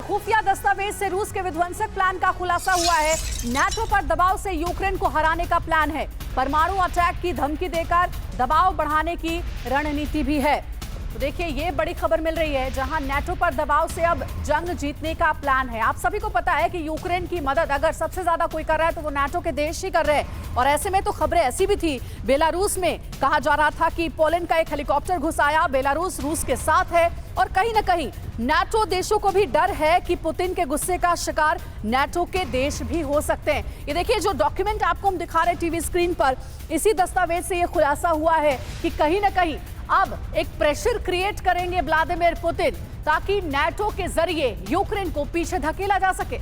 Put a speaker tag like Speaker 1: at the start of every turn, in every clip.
Speaker 1: खुफिया दस्तावेज से रूस के विध्वंसक प्लान का खुलासा हुआ है। नाटो पर दबाव से यूक्रेन को हराने का प्लान है। परमाणु अटैक की धमकी देकर दबाव बढ़ाने की रणनीति भी है। तो देखिए, ये बड़ी खबर मिल रही है, जहां नाटो पर दबाव से अब जंग जीतने का प्लान है। आप सभी को पता है कि यूक्रेन की मदद अगर सबसे ज्यादा कोई कर रहा है तो वो नाटो के देश ही कर रहे हैं। और ऐसे में तो खबरें ऐसी भी थी, बेलारूस में कहा जा रहा था कि पोलैंड का एक हेलीकॉप्टर घुस आया, बेलारूस रूस के साथ है। और कहीं ना कहीं नाटो देशों को भी डर है कि पुतिन के गुस्से का शिकार नाटो के देश भी हो सकते हैं। ये देखिए, जो डॉक्यूमेंट आपको हम दिखा रहे हैं टीवी स्क्रीन पर, इसी दस्तावेज से ये खुलासा हुआ है कि कहीं ना कहीं अब एक प्रेशर क्रिएट करेंगे व्लादिमीर पुतिन, ताकि नाटो के जरिए यूक्रेन को पीछे धकेला जा सके।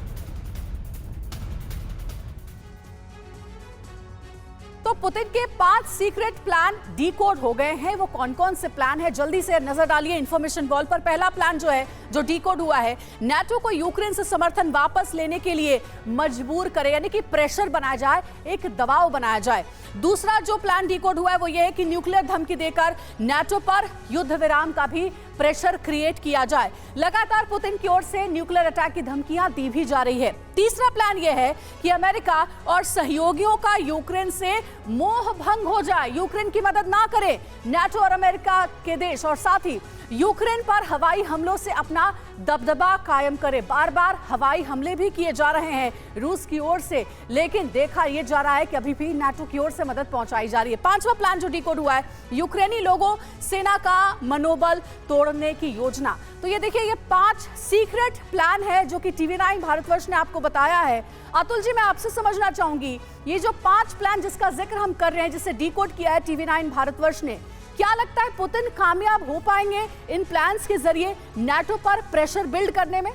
Speaker 1: तो पुतिन के 5 सीक्रेट प्लान डीकोड हो गए हैं। वो कौन कौन से प्लान है, जल्दी से नजर डालिए इंफॉर्मेशन वॉल पर। पहला प्लान जो है, जो डीकोड हुआ है, नाटो को यूक्रेन से समर्थन वापस लेने के लिए मजबूर करे, यानी कि प्रेशर बनाया जाए, एक दबाव बनाया जाए। दूसरा जो प्लान डीकोड हुआ है वो ये है कि न्यूक्लियर धमकी देकर नाटो पर युद्ध विराम का भी प्रेशर क्रिएट किया जाए। लगातार पुतिन की ओर से न्यूक्लियर अटैक की धमकियां दी भी जा रही है। तीसरा प्लान यह है कि अमेरिका और सहयोगियों का यूक्रेन से मोह भंग हो जाए, यूक्रेन की मदद ना करे नाटो और अमेरिका के देश, और साथ ही यूक्रेन पर हवाई हमलों से अपना दबदबा कायम करे। बार बार हवाई हमले भी किए जा रहे हैं रूस की ओर से, लेकिन देखा यह जा रहा है कि अभी भी नाटो की ओर से मदद पहुंचाई जा रही है। पांचवा प्लान जो डीकोड हुआ है, यूक्रेनी लोगों सेना का मनोबल तोड़ने की योजना। तो ये देखिए, ये 5 सीक्रेट प्लान है जो कि TV9 भारतवर्ष ने आपको बताया है। अतुल जी, मैं आपसे समझना चाहूंगी, ये जो 5 प्लान जिसका जिक्र हम कर रहे हैं, जिसे डीकोड किया है TV9 भारतवर्ष ने, क्या लगता है पुतिन कामयाब हो पाएंगे इन प्लान्स के जरिए नाटो पर प्रेशर बिल्ड करने में?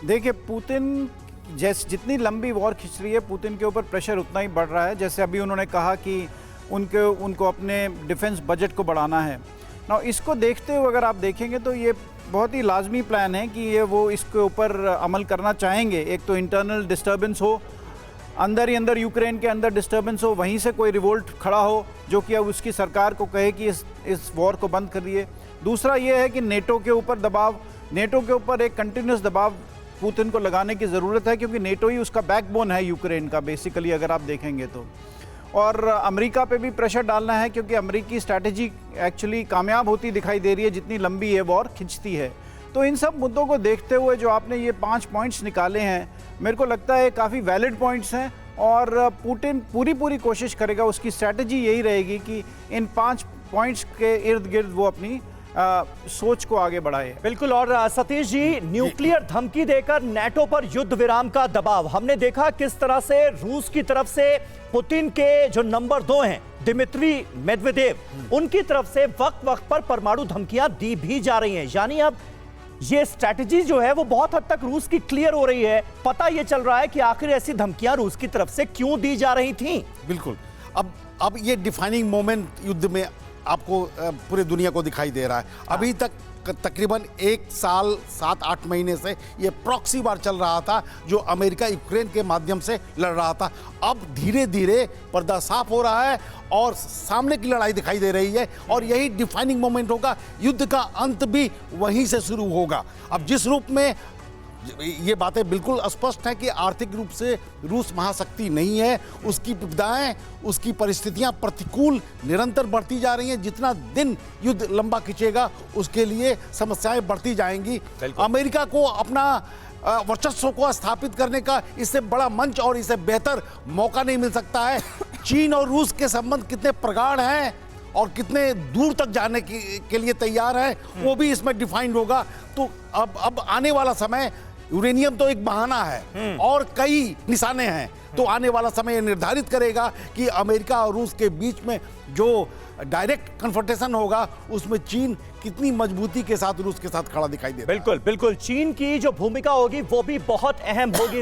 Speaker 2: देखिए, पुतिन जितनी लंबी वॉर खिंच रही है, पुतिन के ऊपर प्रेशर उतना ही बढ़ रहा है। जैसे अभी उन्होंने कहा कि उनको अपने डिफेंस बजट को बढ़ाना है ना। इसको देखते हुए अगर आप देखेंगे तो ये बहुत ही लाजमी प्लान है कि वो इसके ऊपर अमल करना चाहेंगे। एक तो इंटरनल डिस्टर्बेंस हो, अंदर ही अंदर यूक्रेन के अंदर डिस्टर्बेंस हो, वहीं से कोई रिवोल्ट खड़ा हो जो कि अब उसकी सरकार को कहे कि इस वॉर को बंद करिए। दूसरा ये है कि नेटो के ऊपर दबाव, नेटो के ऊपर एक कंटिन्यूस दबाव पुतिन को लगाने की ज़रूरत है, क्योंकि नेटो ही उसका बैकबोन है यूक्रेन का बेसिकली, अगर आप देखेंगे तो। और अमेरिका पे भी प्रेशर डालना है, क्योंकि अमेरिकी स्ट्रैटेजी एक्चुअली कामयाब होती दिखाई दे रही है जितनी लंबी ये वॉर खिंचती है। तो इन सब मुद्दों को देखते हुए जो आपने ये 5 पॉइंट्स निकाले हैं, मेरे को लगता है काफ़ी वैलिड पॉइंट्स हैं। और पुतिन पूरी कोशिश करेगा, उसकी स्ट्रैटेजी यही रहेगी कि इन 5 पॉइंट्स के इर्द गिर्द वो अपनी सोच को आगे बढ़ाए।
Speaker 3: बिल्कुल। और सतीश जी, न्यूक्लियर धमकी देकर नाटो पर युद्ध विराम का दबाव, हमने देखा किस तरह से रूस की तरफ से पुतिन के जो नंबर 2 हैं दिमित्री मेदवेदेव, उनकी तरफ से वक्त वक्त पर परमाणु धमकियां दी भी जा रही हैं। यानी अब ये स्ट्रैटेजी जो है वो बहुत हद तक रूस की क्लियर हो रही है। पता ये चल रहा है कि आखिर ऐसी धमकियां रूस की तरफ से क्यों दी जा रही थी।
Speaker 4: बिल्कुल। अब ये डिफाइनिंग मोमेंट युद्ध में आपको पूरी दुनिया को दिखाई दे रहा है। अभी तक तकरीबन 1 साल 7-8 महीने से ये प्रॉक्सी वार चल रहा था, जो अमेरिका यूक्रेन के माध्यम से लड़ रहा था। अब धीरे धीरे पर्दा साफ हो रहा है और सामने की लड़ाई दिखाई दे रही है, और यही डिफाइनिंग मोमेंट होगा। युद्ध का अंत भी वहीं से शुरू होगा। अब जिस रूप में ये बातें बिल्कुल स्पष्ट हैं कि आर्थिक रूप से रूस महाशक्ति नहीं है, उसकी विपदाएं, उसकी परिस्थितियां प्रतिकूल निरंतर बढ़ती जा रही हैं। जितना दिन युद्ध लंबा खिंचेगा उसके लिए समस्याएं बढ़ती जाएंगी। अमेरिका को अपना वर्चस्व को स्थापित करने का इससे बड़ा मंच और इससे बेहतर मौका नहीं मिल सकता है। चीन और रूस के संबंध कितने प्रगाढ़ हैं और कितने दूर तक जाने के लिए तैयार है, वो भी इसमें डिफाइंड होगा। तो अब आने वाला समय, यूरेनियम तो एक बहाना है और कई निशाने हैं, तो आने वाला समय निर्धारित करेगा कि अमेरिका और रूस के बीच में जो डायरेक्ट कन्फ्रंटेशन होगा उसमें चीन कितनी मजबूती के साथ रूस के साथ खड़ा दिखाई देता है।
Speaker 3: बिल्कुल बिल्कुल, चीन की जो भूमिका होगी वो भी बहुत अहम होगी।